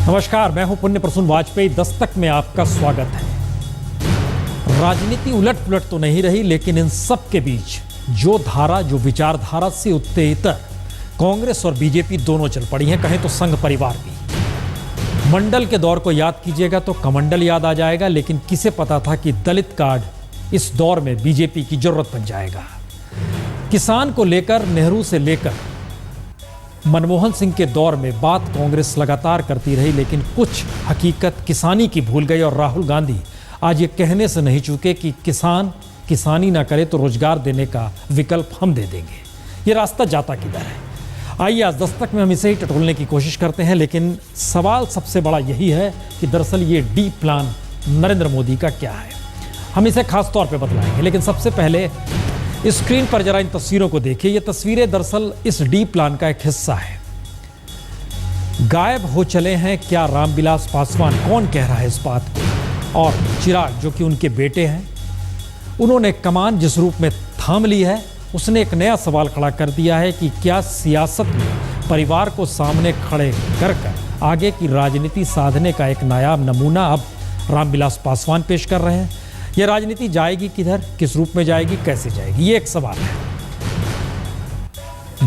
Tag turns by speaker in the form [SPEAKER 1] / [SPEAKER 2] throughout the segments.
[SPEAKER 1] नमस्कार, मैं हूं पुण्य प्रसून वाजपेयी। दस्तक में आपका स्वागत है। राजनीति उलट पुलट तो नहीं रही, लेकिन इन सब के बीच जो विचारधारा से उत्तेजित कांग्रेस और बीजेपी दोनों चल पड़ी हैं, कहें तो संघ परिवार भी। मंडल के दौर को याद कीजिएगा तो कमंडल याद आ जाएगा, लेकिन किसे पता था कि दलित कार्ड इस दौर में बीजेपी की जरूरत बन जाएगा। किसान को लेकर नेहरू से लेकर मनमोहन सिंह के दौर में बात कांग्रेस लगातार करती रही, लेकिन कुछ हकीकत किसानी की भूल गई और राहुल गांधी आज ये कहने से नहीं चूके कि किसान किसानी ना करे तो रोजगार देने का विकल्प हम दे देंगे। ये रास्ता जाता किधर है? आइए आज दस्तक में हम इसे ही टटोलने की कोशिश करते हैं, लेकिन सवाल सबसे बड़ा यही है कि दरअसल ये डी प्लान नरेंद्र मोदी का क्या है। हम इसे खास तौर पे बतलाएंगे, लेकिन सबसे पहले स्क्रीन पर जरा इन तस्वीरों को देखिए। ये तस्वीरें दरअसल इस डी प्लान का एक हिस्सा है। गायब हो चले हैं क्या रामविलास पासवान? कौन कह रहा है इस बात को? और चिराग, जो कि उनके बेटे हैं, उन्होंने कमान जिस रूप में थाम ली है, उसने एक नया सवाल खड़ा कर दिया है कि क्या सियासत में परिवार को सामने खड़े कर आगे की राजनीति साधने का एक नायाब नमूना अब रामविलास पासवान पेश कर रहे हैं। यह राजनीति जाएगी किधर, किस रूप में जाएगी, कैसे जाएगी, ये एक सवाल है।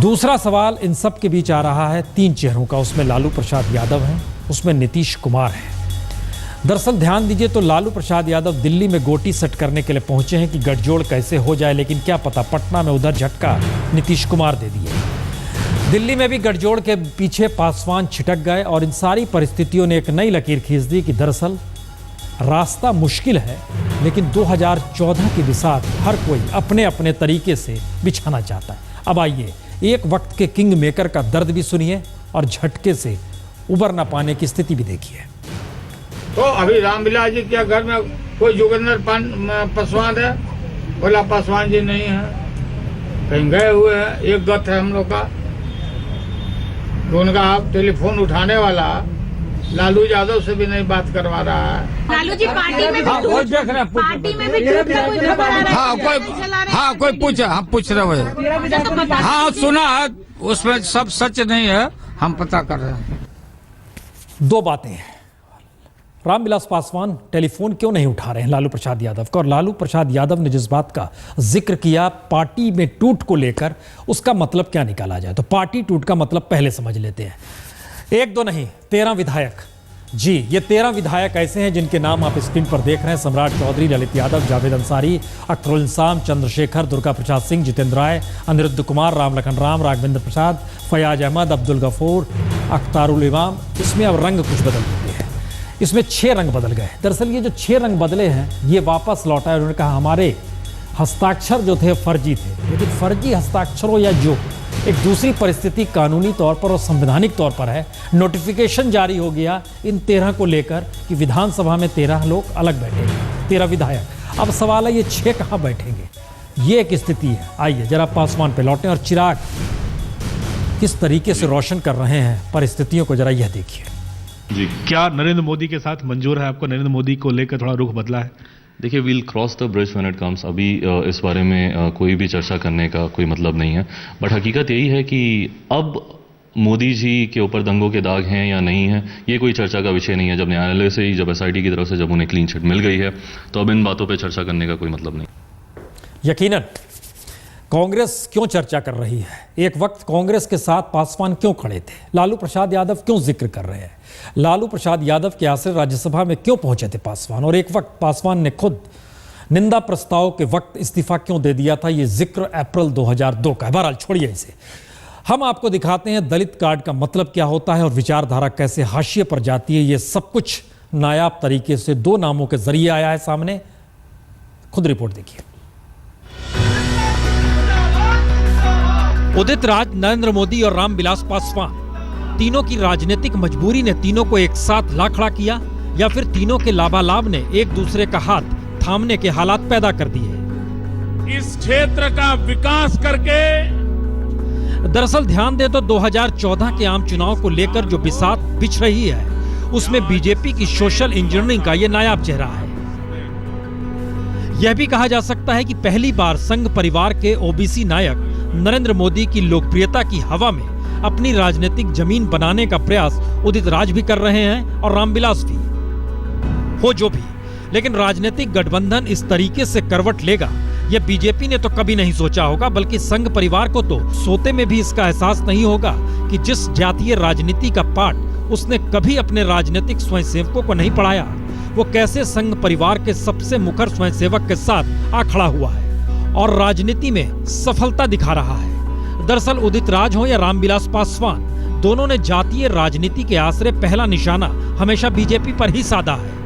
[SPEAKER 1] दूसरा सवाल इन सब के बीच आ रहा है तीन चेहरों का। उसमें लालू प्रसाद यादव हैं, उसमें नीतीश कुमार हैं। दरअसल ध्यान दीजिए तो लालू प्रसाद यादव दिल्ली में गोटी सेट करने के लिए पहुंचे हैं कि गठजोड़ कैसे हो जाए, लेकिन क्या पता पटना में उधर झटका नीतीश कुमार दे दिए। दिल्ली में भी गठजोड़ के पीछे पासवान छिटक गए और इन सारी परिस्थितियों ने एक नई लकीर खींच दी कि दरअसल रास्ता मुश्किल है, लेकिन 2014 की बिसात हर कोई अपने अपने तरीके से बिछाना चाहता है। अब आइए एक वक्त के किंग मेकर का दर्द भी सुनिए और झटके से उबर ना पाने की स्थिति भी देखिए।
[SPEAKER 2] तो अभी रामविलास जी के घर में कोई जोगिंदर पासवान है? बोला पासवान जी नहीं है, कहीं गए हुए हैं। एक गत है हम लोग का, उनका टेलीफोन उठाने वाला लालू यादव से भी नहीं बात करवा रहा है।
[SPEAKER 3] लालू जी पार्टी में भी
[SPEAKER 2] कोई पूछे, हम पूछ रहे हैं। हाँ सुना है, उसमें सब सच नहीं है, हम पता कर रहे हैं।
[SPEAKER 1] दो बातें हैं। रामविलास पासवान टेलीफोन क्यों नहीं उठा रहे हैं लालू प्रसाद यादव का? और लालू प्रसाद यादव ने जिस बात का जिक्र किया पार्टी में टूट को लेकर, उसका मतलब क्या निकाला जाए? तो पार्टी टूट का मतलब पहले समझ लेते हैं। एक दो नहीं, 13 विधायक। जी, ये 13 विधायक ऐसे हैं जिनके नाम आप स्क्रीन पर देख रहे हैं। सम्राट चौधरी, ललित यादव, जावेद अंसारी, अख्तरुल इंसान, चंद्रशेखर, दुर्गा प्रसाद सिंह, जितेंद्र राय, अनिरुद्ध कुमार, राम लखन राम, राघवेंद्र प्रसाद, फयाज अहमद, अब्दुल गफूर, अख्तारुल इमाम। इसमें अब रंग कुछ बदल गए हैं। इसमें 6 रंग बदल गए। दरअसल ये जो 6 रंग बदले हैं, ये वापस लौटा है। उन्होंने कहा हमारे हस्ताक्षर जो थे फर्जी थे, लेकिन फर्जी हस्ताक्षरों या जो एक दूसरी परिस्थिति कानूनी तौर पर और संवैधानिक तौर पर है, नोटिफिकेशन जारी हो गया इन 13 को लेकर कि विधानसभा में 13 लोग अलग बैठेंगे, 13 विधायक। अब सवाल है ये 6 कहाँ बैठेंगे? ये एक स्थिति है। आइए जरा पासवान पे लौटें और चिराग किस तरीके से रोशन कर रहे हैं परिस्थितियों को, जरा यह देखिए।
[SPEAKER 4] जी, क्या नरेंद्र मोदी के साथ मंजूर है आपको? नरेंद्र मोदी को लेकर थोड़ा रुख बदला है?
[SPEAKER 5] देखिए, we'll cross the bridge when it comes. अभी इस बारे में कोई भी चर्चा करने का कोई मतलब नहीं है। बट हकीकत यही है कि अब मोदी जी के ऊपर दंगों के दाग हैं या नहीं है, ये कोई चर्चा का विषय नहीं है। जब न्यायालय से ही, जब एसआईटी की तरफ से जब उन्हें क्लीन चिट मिल गई है, तो अब इन बातों पर चर्चा करने का कोई मतलब नहीं।
[SPEAKER 1] यकीनन कांग्रेस क्यों चर्चा कर रही है? एक वक्त कांग्रेस के साथ पासवान क्यों खड़े थे? लालू प्रसाद यादव क्यों जिक्र कर रहे हैं? लालू प्रसाद यादव के आश्रय राज्यसभा में क्यों पहुंचे थे पासवान? और एक वक्त पासवान ने खुद निंदा प्रस्ताव के वक्त इस्तीफा क्यों दे दिया था? ये जिक्र अप्रैल 2002 का है। बहरहाल छोड़िए इसे, हम आपको दिखाते हैं दलित कार्ड का मतलब क्या होता है और विचारधारा कैसे हाशिए पर जाती है। ये सब कुछ नायाब तरीके से 2 नामों के जरिए आया है सामने। खुद रिपोर्ट देखिए। उदित राज, नरेंद्र मोदी और रामविलास पासवान, तीनों की राजनीतिक मजबूरी ने तीनों को एक साथ ला खड़ा किया, या फिर तीनों के लाभालाभ ने एक दूसरे का हाथ थामने के हालात पैदा कर दिए?
[SPEAKER 2] इस क्षेत्र का विकास करके
[SPEAKER 1] दरअसल ध्यान दे तो 2014 के आम चुनाव को लेकर जो बिसात बिछ रही है, उसमें बीजेपी की सोशल इंजीनियरिंग का यह नायाब चेहरा है। यह भी कहा जा सकता है कि पहली बार संघ परिवार के ओबीसी नायक नरेंद्र मोदी की लोकप्रियता की हवा में अपनी राजनीतिक जमीन बनाने का प्रयास उदित राज भी कर रहे हैं और रामविलास भी। हो जो भी, लेकिन राजनीतिक गठबंधन इस तरीके से करवट लेगा यह बीजेपी ने तो कभी नहीं सोचा होगा, बल्कि संघ परिवार को तो सोते में भी इसका एहसास नहीं होगा कि जिस जातीय राजनीति का पाठ उसने कभी अपने राजनीतिक स्वयंसेवकों को नहीं पढ़ाया, वो कैसे संघ परिवार के सबसे मुखर स्वयंसेवक के साथ आ खड़ा हुआ है और राजनीति में सफलता दिखा रहा है। दरअसल उदित राज हो या रामविलास पासवान, दोनों ने जातीय राजनीति के आश्रय पहला निशाना हमेशा बीजेपी पर ही साधा है।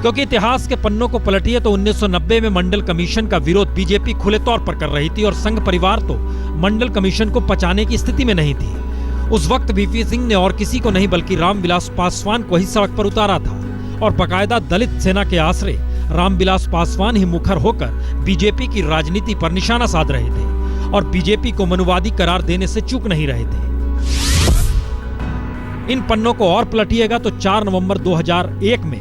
[SPEAKER 1] क्योंकि इतिहास के पन्नों को पलटिए तो 1990 में मंडल कमीशन का विरोध बीजेपी खुले तौर पर कर रही थी और संघ परिवार तो मंडल कमीशन को पचाने की स्थिति में नहीं थी। उस वक्त वीपी सिंह ने और किसी को नहीं बल्कि रामविलास पासवान को ही सड़क पर उतारा था और बकायदा दलित सेना के आश्रय रामविलास पासवान ही मुखर होकर बीजेपी की राजनीति पर निशाना साध रहे थे और बीजेपी को मनुवादी करार देने से चूक नहीं रहे थे। इन पन्नों को और पलटिएगा तो 4 नवंबर 2001 में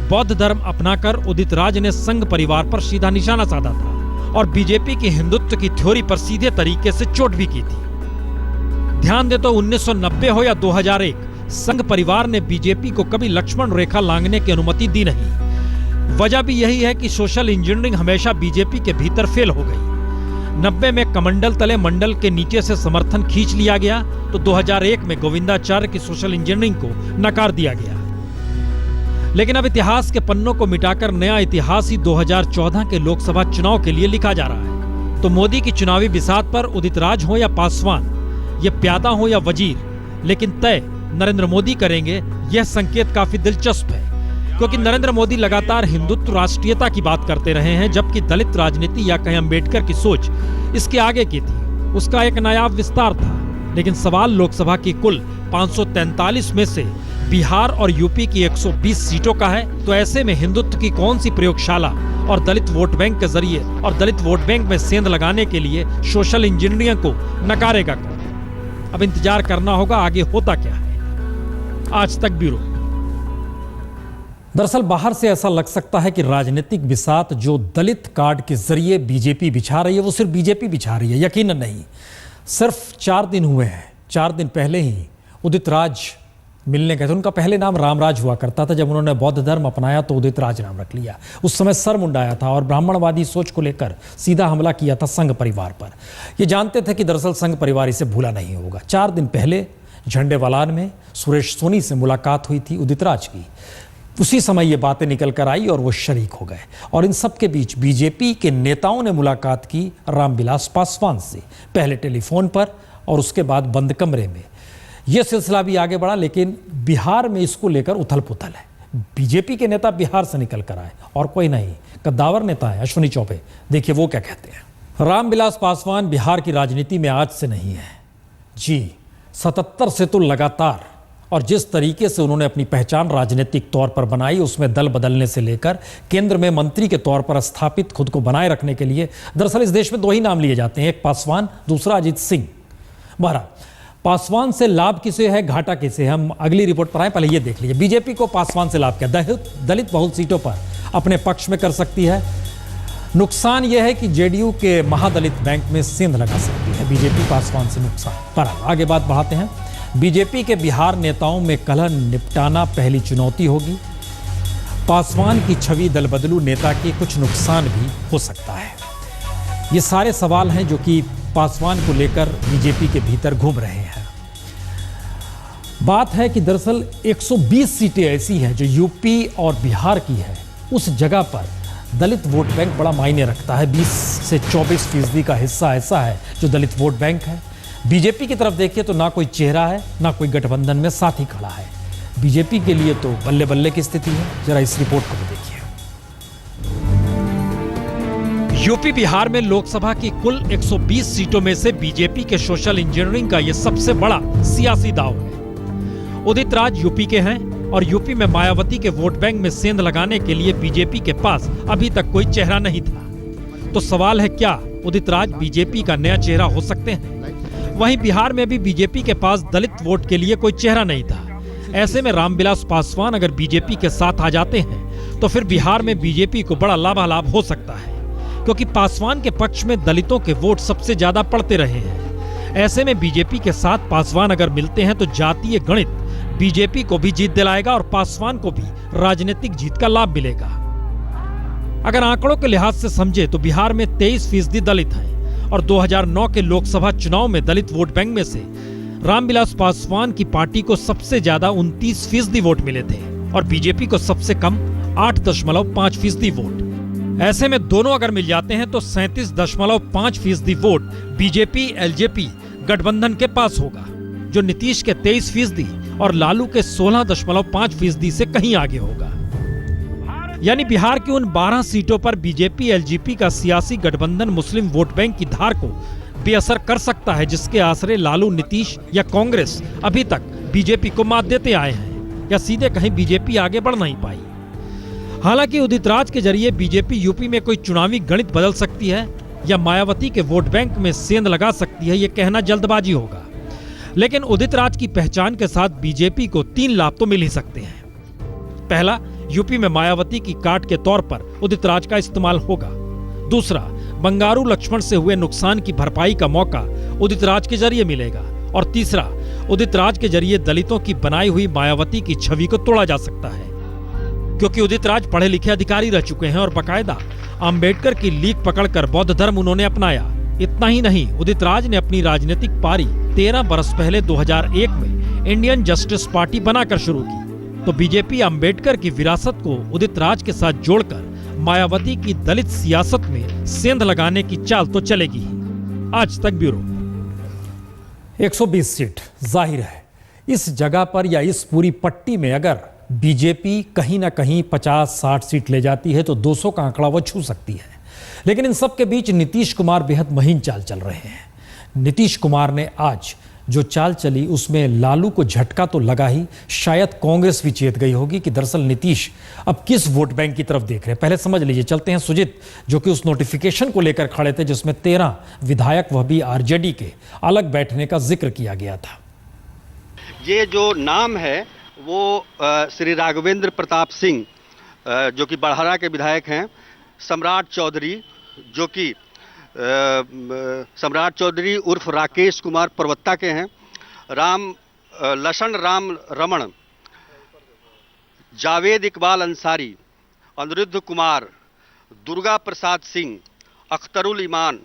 [SPEAKER 1] बौद्ध धर्म अपनाकर उदित राज ने संघ परिवार पर सीधा निशाना साधा था और बीजेपी की हिंदुत्व की थ्योरी पर सीधे तरीके से चोट भी की थी। ध्यान दे तो 1990 हो या 2001, संघ परिवार ने बीजेपी को कभी लक्ष्मण रेखा लांघने की अनुमति दी नहीं। वजह भी यही है कि सोशल इंजीनियरिंग हमेशा बीजेपी के भीतर फेल हो गई। 90 में कमंडल तले मंडल के नीचे से समर्थन खींच लिया गया तो 2001 में गोविंदाचार्य की सोशल इंजीनियरिंग को नकार दिया गया। लेकिन अब इतिहास के पन्नों को मिटाकर नया इतिहास ही 2014 के लोकसभा चुनाव के लिए लिखा जा रहा है। तो मोदी की चुनावी बिसात पर उदित राज हो या पासवान, ये प्यादा हो या वजीर, लेकिन तय नरेंद्र मोदी करेंगे, यह संकेत काफी दिलचस्प है। क्योंकि नरेंद्र मोदी लगातार हिंदुत्व राष्ट्रीयता की बात करते रहे हैं, जबकि दलित राजनीति या कहीं अम्बेडकर की सोच इसके आगे की थी। उसका एक नायाब विस्तार था। लेकिन सवाल लोकसभा की कुल 543 में से बिहार और यूपी की 120 सीटों का है, तो ऐसे में हिंदुत्व की कौन सी प्रयोगशाला और दलित वोट बैंक के जरिए और दलित वोट बैंक में सेंध लगाने के लिए सोशल इंजीनियरिंग को नकारेगा कौन? अब इंतजार करना होगा आगे होता क्या है। आज तक ब्यूरो। दरअसल बाहर से ऐसा लग सकता है कि राजनीतिक बिसात जो दलित कार्ड के जरिए बीजेपी बिछा रही है वो सिर्फ बीजेपी बिछा रही है, यकीनन नहीं। सिर्फ 4 दिन हुए हैं, 4 दिन पहले ही उदित राज मिलने गए थे। उनका पहले नाम रामराज हुआ करता था। जब उन्होंने बौद्ध धर्म अपनाया तो उदित राज नाम रख लिया। उस समय सर मुंडाया था और ब्राह्मणवादी सोच को लेकर सीधा हमला किया था संघ परिवार पर। ये जानते थे कि दरअसल संघ परिवार इसे भूला नहीं होगा। 4 दिन पहले झंडेवालान में सुरेश सोनी से मुलाकात हुई थी उदित राज की। उसी समय ये बातें निकल कर आई और वो शरीक हो गए। और इन सब के बीच बीजेपी के नेताओं ने मुलाकात की रामविलास पासवान से, पहले टेलीफोन पर और उसके बाद बंद कमरे में। यह सिलसिला भी आगे बढ़ा, लेकिन बिहार में इसको लेकर उथल पुथल है। बीजेपी के नेता बिहार से निकल कर आए और कोई नहीं, कद्दावर नेता है अश्विनी चौबे। देखिए वो क्या कहते हैं। रामविलास पासवान बिहार की राजनीति में आज से नहीं है जी, 77 से तो लगातार। और जिस तरीके से उन्होंने अपनी पहचान राजनीतिक तौर पर बनाई, उसमें दल बदलने से लेकर केंद्र में मंत्री के तौर पर स्थापित खुद को बनाए रखने के लिए, दरअसल इस देश में 2 ही नाम लिए जाते हैं, एक पासवान, दूसरा अजीत सिंह। बहरहाल पासवान से लाभ किसे है, घाटा किसे है, हम अगली रिपोर्ट पर आए। पहले ये देख लीजिए बीजेपी को पासवान से लाभ क्या। दलित बहुल सीटों पर अपने पक्ष में कर सकती है। नुकसान यह है कि जेडीयू के महादलित बैंक में सेंध लगा सकती है बीजेपी पासवान से नुकसान। पर आगे बात बढ़ाते हैं। बीजेपी के बिहार नेताओं में कलह निपटाना पहली चुनौती होगी। पासवान की छवि दल बदलू नेता के कुछ नुकसान भी हो सकता है। ये सारे सवाल हैं जो कि पासवान को लेकर बीजेपी के भीतर घूम रहे हैं। बात है कि दरअसल 120 सीटें ऐसी हैं जो यूपी और बिहार की है। उस जगह पर दलित वोट बैंक बड़ा मायने रखता है। 20 से 24% का हिस्सा ऐसा है जो दलित वोट बैंक है। बीजेपी की तरफ देखिए तो ना कोई चेहरा है, ना कोई गठबंधन में साथी खड़ा है। बीजेपी के लिए तो बल्ले बल्ले की स्थिति है। जरा इस रिपोर्ट को भी देखिए। यूपी बिहार में लोकसभा की कुल 120 सीटों में से बीजेपी के सोशल इंजीनियरिंग का यह सबसे बड़ा सियासी दांव है। उदित राज यूपी के हैं और यूपी में मायावती के वोट बैंक में सेंध लगाने के लिए बीजेपी के पास अभी तक कोई चेहरा नहीं था। तो सवाल है, क्या उदित राज बीजेपी का नया चेहरा हो सकते हैं? वहीं बिहार में भी बीजेपी के पास दलित वोट के लिए कोई चेहरा नहीं था। ऐसे में रामविलास पासवान अगर बीजेपी के साथ आ जाते हैं तो फिर बिहार में बीजेपी को बड़ा लाभालाभ हो सकता है, क्योंकि पासवान के पक्ष में दलितों के वोट सबसे ज्यादा पड़ते रहे हैं। ऐसे में बीजेपी के साथ पासवान अगर मिलते हैं तो जातीय गणित बीजेपी को भी जीत दिलाएगा और पासवान को भी राजनीतिक जीत का लाभ मिलेगा। अगर आंकड़ों के लिहाज से समझे तो बिहार में 23% दलित हैं और 2009 के लोकसभा चुनाव में दलित वोट बैंक में से रामविलास पासवान की पार्टी को सबसे ज्यादा 29% वोट मिले थे और बीजेपी को सबसे कम 8.5% वोट। ऐसे में दोनों अगर मिल जाते हैं तो 37.5% वोट बीजेपी एलजेपी गठबंधन के पास होगा, जो नीतीश के 23% और लालू के 16.5% से कहीं आगे होगा। यानी बिहार की उन 12 सीटों पर बीजेपी एलजेपी का सियासी गठबंधन मुस्लिम वोट बैंक की धार को बेअसर कर सकता है, जिसके आसरे लालू, नीतीश या कांग्रेस अभी तक बीजेपी को मात देते आए हैं या सीधे कहीं बीजेपी आगे बढ़ नहीं पाई। हालांकि उदित राज के जरिए बीजेपी यूपी में कोई चुनावी गणित बदल सकती है या मायावती के वोट बैंक में सेंध लगा सकती है, ये कहना जल्दबाजी होगा। लेकिन उदित राज की पहचान के साथ बीजेपी को 3 लाभ तो मिल ही सकते हैं। पहला, यूपी में मायावती की काट के तौर पर उदित राज का इस्तेमाल होगा। दूसरा, बंगारू लक्ष्मण से हुए नुकसान की भरपाई का मौका उदित राज के जरिए मिलेगा। और तीसरा, उदित राज के जरिए दलितों की बनाई हुई मायावती की छवि को तोड़ा जा सकता है, क्योंकि उदित राज पढ़े लिखे अधिकारी रह चुके हैं और बाकायदा अंबेडकर की लीक पकड़कर बौद्ध धर्म उन्होंने अपनाया। इतना ही नहीं, उदित राज ने अपनी राजनीतिक पारी 13 बरस पहले 2001 में इंडियन जस्टिस पार्टी बनाकर शुरू की। तो बीजेपी अंबेडकर की विरासत को उदित राज के साथ जोड़कर मायावती की दलित सियासत में सेंध लगाने की चाल तो चलेगी ही। आज तक ब्यूरो। 120 सीट जाहिर है इस जगह पर या इस पूरी पट्टी में अगर बीजेपी कहीं ना कहीं 50-60 सीट ले जाती है तो 200 का आंकड़ा वो छू सकती है। लेकिन इन सब के बीच नीतीश कुमार बेहद महीन चाल चल रहे हैं। नीतीश कुमार ने आज जो चाल चली उसमें लालू को झटका तो लगा ही, शायद कांग्रेस भी चेत गई होगी कि दरअसल नीतीश अब किस वोट बैंक की तरफ देख रहे हैं। पहले समझ लीजिए, चलते हैं सुजीत, जो कि उस नोटिफिकेशन को लेकर खड़े थे जिसमें 13 विधायक, वह भी आरजेडी के, अलग बैठने का जिक्र किया गया था।
[SPEAKER 3] ये जो नाम है वो श्री राघवेंद्र प्रताप सिंह जो कि बड़हरा के विधायक हैं, सम्राट चौधरी जो कि सम्राट चौधरी उर्फ राकेश कुमार परवत्ता के हैं, लशन राम रमण, जावेद इकबाल अंसारी, अनिरुद्ध कुमार, दुर्गा प्रसाद सिंह, अख्तरुल ईमान,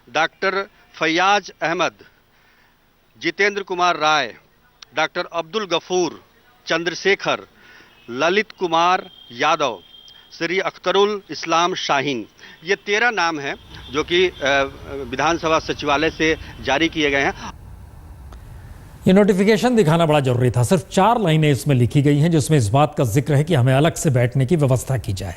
[SPEAKER 3] डॉक्टर फैयाज अहमद, जितेंद्र कुमार राय, डॉक्टर अब्दुल गफूर, चंद्रशेखर, ललित कुमार यादव, श्री अख्तरुल इस्लाम शाहीन। ये 13 नाम हैं जो कि विधानसभा सचिवालय से जारी किए गए हैं।
[SPEAKER 1] ये नोटिफिकेशन दिखाना बड़ा जरूरी था। सिर्फ 4 लाइनें इसमें लिखी गई हैं जिसमें इस बात का जिक्र है कि हमें अलग से बैठने की व्यवस्था की जाए।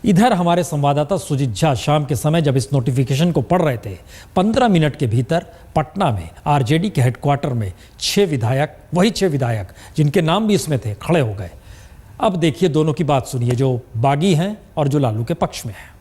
[SPEAKER 1] इधर हमारे संवाददाता सुजीत झा शाम के समय जब इस नोटिफिकेशन को पढ़ रहे थे, 15 मिनट के भीतर पटना में आरजेडी के हेडक्वार्टर में 6 विधायक, वही 6 विधायक जिनके नाम भी इसमें थे, खड़े हो गए। अब देखिए दोनों की बात सुनिए, जो बागी हैं और जो लालू के पक्ष में है।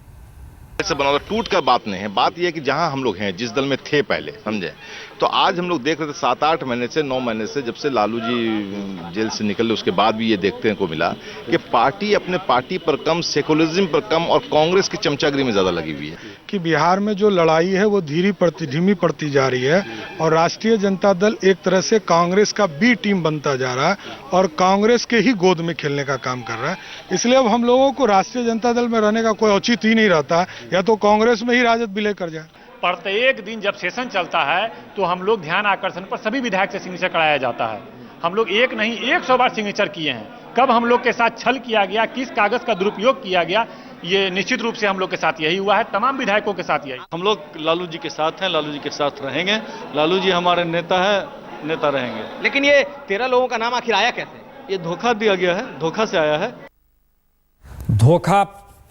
[SPEAKER 6] से बना टूट कर बात नहीं है। बात यह है कि जहां हम लोग हैं, जिस दल में थे पहले, समझे, तो आज हम लोग देख रहे थे 7-8 महीने से, 9 महीने से, जब से लालू जी जेल से निकले उसके बाद भी ये देखने को मिला कि पार्टी अपने पार्टी पर कम, सेकुलरिज्म पर कम और कांग्रेस की चमचागिरी में ज्यादा लगी हुई है।
[SPEAKER 7] कि बिहार में जो लड़ाई है वो धीमी पड़ती जा रही है और राष्ट्रीय जनता दल एक तरह से कांग्रेस का बी टीम बनता जा रहा है और कांग्रेस के ही गोद में खेलने का काम कर रहा है। इसलिए अब हम लोगों को राष्ट्रीय जनता दल में रहने का कोई औचित्य ही नहीं रहता, या तो कांग्रेस में ही राजद विलय कर जाए।
[SPEAKER 8] प्रत्येक दिन जब सेशन चलता है तो हम लोग ध्यान आकर्षण पर सभी विधायक से सिग्नेचर कराया जाता है। हम लोग एक नहीं 100 बार सिग्नेचर किए हैं। कब हम लोग के साथ छल किया गया, किस कागज का दुरुपयोग किया गया, ये निश्चित रूप से हम लोग के साथ यही हुआ है, तमाम विधायकों के साथ यही।
[SPEAKER 9] हम लोग लालू जी के साथ हैं, लालू जी के साथ रहेंगे, लालू जी हमारे नेता है, नेता रहेंगे।
[SPEAKER 3] लेकिन ये 13 लोगों का नाम आखिर आया कैसे?
[SPEAKER 9] ये धोखा दिया गया है, धोखा से आया है।
[SPEAKER 1] धोखा,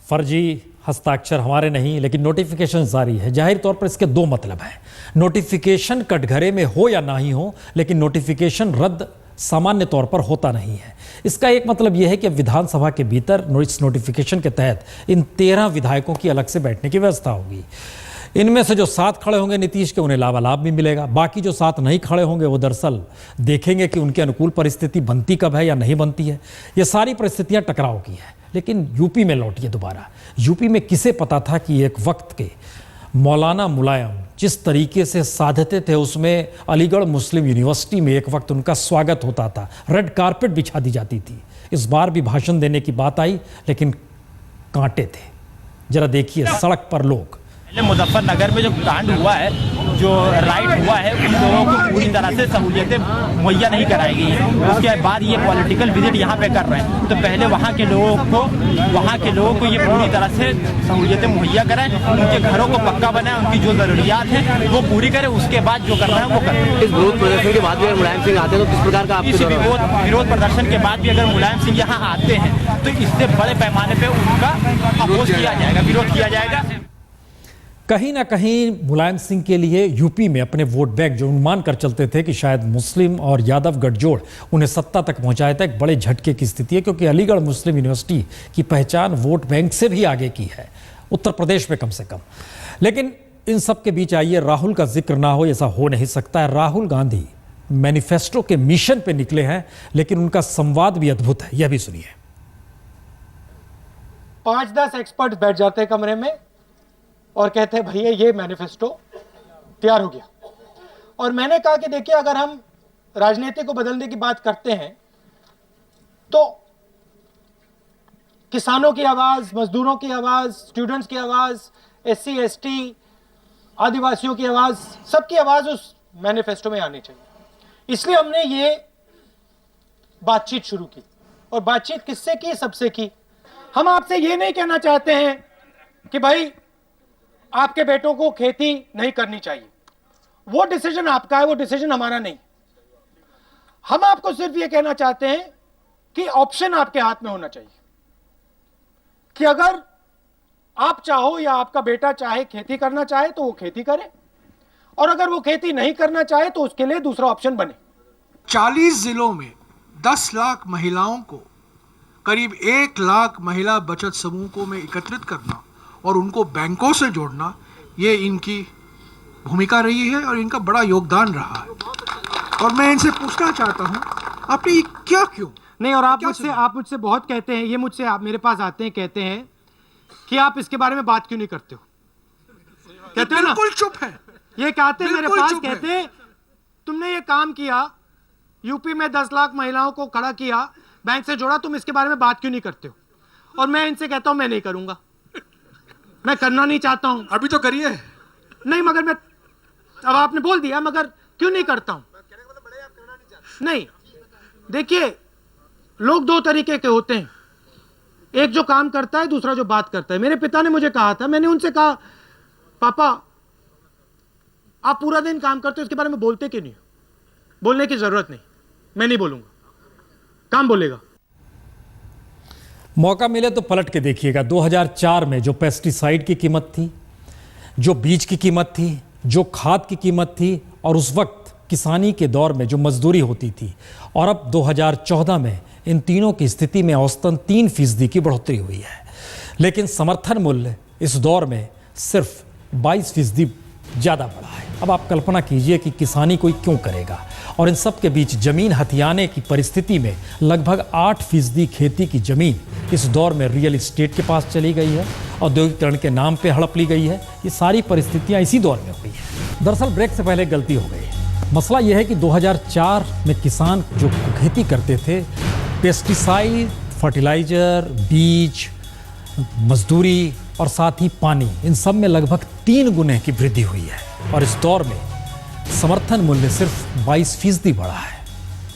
[SPEAKER 1] फर्जी हस्ताक्षर हमारे नहीं, लेकिन नोटिफिकेशन जारी है। जाहिर तौर पर इसके 2 मतलब हैं। नोटिफिकेशन कटघरे में हो या ना ही हो, लेकिन नोटिफिकेशन रद्द सामान्य तौर पर होता नहीं है। इसका एक मतलब यह है कि विधानसभा के भीतर इस नोटिफिकेशन के तहत इन 13 विधायकों की अलग से बैठने की व्यवस्था होगी। इनमें से जो 7 खड़े होंगे नीतीश के, उन्हें लाभ भी मिलेगा। बाकी जो 7 नहीं खड़े होंगे वो दरअसल देखेंगे कि उनके अनुकूल परिस्थिति बनती कब है या नहीं बनती है। ये सारी परिस्थितियां टकराव की है। लेकिन यूपी में लौटिए दोबारा। यूपी में किसे पता था कि एक वक्त के मौलाना मुलायम जिस तरीके से साधते थे उसमें अलीगढ़ मुस्लिम यूनिवर्सिटी में एक वक्त उनका स्वागत होता था, रेड कारपेट बिछा दी जाती थी। इस बार भी भाषण देने की बात आई लेकिन कांटे थे। जरा देखिए सड़क पर लोग।
[SPEAKER 10] मुजफ्फरनगर में जो कांड हुआ है, जो राइट हुआ है, उन लोगों को पूरी तरह से सहूलियतें मुहैया नहीं कराई गई हैं। उसके बाद ये पॉलिटिकल विजिट यहाँ पे कर रहे हैं, तो पहले वहाँ के लोगों को ये पूरी तरह से सहूलियतें मुहैया कराएं, उनके घरों को पक्का बनाएं, उनकी जो जरूरियात हैं वो पूरी करें, उसके बाद जो करना है वो करें।
[SPEAKER 11] इस विरोध प्रदर्शन के बाद भी अगर मुलायम सिंह आते हैं तो किस प्रकार का
[SPEAKER 10] इस विरोध प्रदर्शन के बाद भी अगर मुलायम सिंह यहाँ आते हैं तो इससे बड़े पैमाने पर उनका अपोज किया जाएगा, विरोध किया जाएगा।
[SPEAKER 1] कहीं ना कहीं मुलायम सिंह के लिए यूपी में अपने वोट बैंक जो अनुमान कर चलते थे कि शायद मुस्लिम और यादव गठजोड़ उन्हें सत्ता तक पहुंचाया था, एक बड़े झटके की स्थिति है, क्योंकि अलीगढ़ मुस्लिम यूनिवर्सिटी की पहचान वोट बैंक से भी आगे की है, उत्तर प्रदेश में कम से कम। लेकिन इन सब के बीच आइए, राहुल का जिक्र ना हो ऐसा हो नहीं सकता है। राहुल गांधी मैनिफेस्टो के मिशन पे निकले हैं, लेकिन उनका संवाद भी अद्भुत है, यह भी सुनिए।
[SPEAKER 12] 5-10 एक्सपर्ट बैठ जाते हैं कमरे में और कहते हैं भैया ये मैनिफेस्टो तैयार हो गया। और मैंने कहा कि देखिए, अगर हम राजनीति को बदलने की बात करते हैं तो किसानों की आवाज, मजदूरों की आवाज, स्टूडेंट्स की आवाज, SC ST आदिवासियों की आवाज, सबकी आवाज उस मैनिफेस्टो में आनी चाहिए। इसलिए हमने ये बातचीत शुरू की। और बातचीत किससे की? सबसे की। हम आपसे ये नहीं कहना चाहते हैं कि भाई आपके बेटों को खेती नहीं करनी चाहिए, वो डिसीजन आपका है, वो डिसीजन हमारा नहीं। हम आपको सिर्फ ये कहना चाहते हैं कि ऑप्शन आपके हाथ में होना चाहिए कि अगर आप चाहो या आपका बेटा चाहे खेती करना चाहे तो वो खेती करे, और अगर वो खेती नहीं करना चाहे तो उसके लिए दूसरा ऑप्शन बने।
[SPEAKER 13] 40 जिलों में 10 लाख महिलाओं को, करीब 1 लाख महिला बचत समूहों में एकत्रित करना और उनको बैंकों से जोड़ना, ये इनकी भूमिका रही है और इनका बड़ा योगदान रहा है। और मैं इनसे पूछना चाहता हूँ, आपने ये क्या क्यों
[SPEAKER 12] नहीं? और आप मुझसे बहुत कहते हैं, ये मुझसे आप मेरे पास आते हैं, कहते हैं कि आप इसके बारे में बात क्यों नहीं करते हो? कहते हैं ना, बिल्कुल चुप है। ये कहते हैं मेरे पास, कहते हैं तुमने ये काम किया, यूपी में 10 लाख महिलाओं को खड़ा किया, बैंक से जोड़ा, तुम इसके बारे में बात क्यों नहीं करते हो? और मैं इनसे कहता हूं मैं नहीं करूंगा, मैं करना नहीं चाहता हूं।
[SPEAKER 13] अभी तो करिए।
[SPEAKER 12] नहीं, मगर मैं, अब आपने बोल दिया, मगर क्यों नहीं करता हूं? नहीं, देखिए, लोग 2 तरीके के होते हैं, एक जो काम करता है, दूसरा जो बात करता है। मेरे पिता ने मुझे कहा था, मैंने उनसे कहा, पापा आप पूरा दिन काम करते हो, इसके बारे में बोलते क्यों नहीं? बोलने की जरूरत नहीं, मैं नहीं बोलूंगा, काम बोलेगा।
[SPEAKER 1] मौका मिले तो पलट के देखिएगा, 2004 में जो पेस्टिसाइड की कीमत थी, जो बीज की कीमत थी, जो खाद की कीमत थी, और उस वक्त किसानी के दौर में जो मजदूरी होती थी, और अब 2014 में इन तीनों की स्थिति में औसतन 3% की बढ़ोतरी हुई है। लेकिन समर्थन मूल्य इस दौर में सिर्फ 22% ज़्यादा बढ़ा है। अब आप कल्पना कीजिए कि किसानी कोई क्यों करेगा, और इन सब के बीच जमीन हथियाने की परिस्थिति में लगभग 8% खेती की जमीन इस दौर में रियल एस्टेट के पास चली गई है, औद्योगिकरण के नाम पे हड़प ली गई है। ये सारी परिस्थितियां इसी दौर में हुई है। दरअसल ब्रेक से पहले गलती हो गई। मसला यह है कि 2004 में किसान जो खेती करते थे, पेस्टिसाइड, फर्टिलाइजर, बीज, मजदूरी और साथ ही पानी, इन सब में लगभग 3 गुने की वृद्धि हुई है, और इस दौर में समर्थन मूल्य सिर्फ 22% बढ़ा है।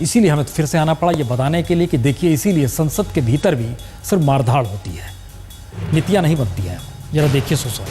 [SPEAKER 1] इसीलिए हमें फिर से आना पड़ा ये बताने के लिए कि देखिए, इसीलिए संसद के भीतर भी सिर्फ मारधाड़ होती है, नीतियां नहीं बनती हैं। जरा देखिए सोचो।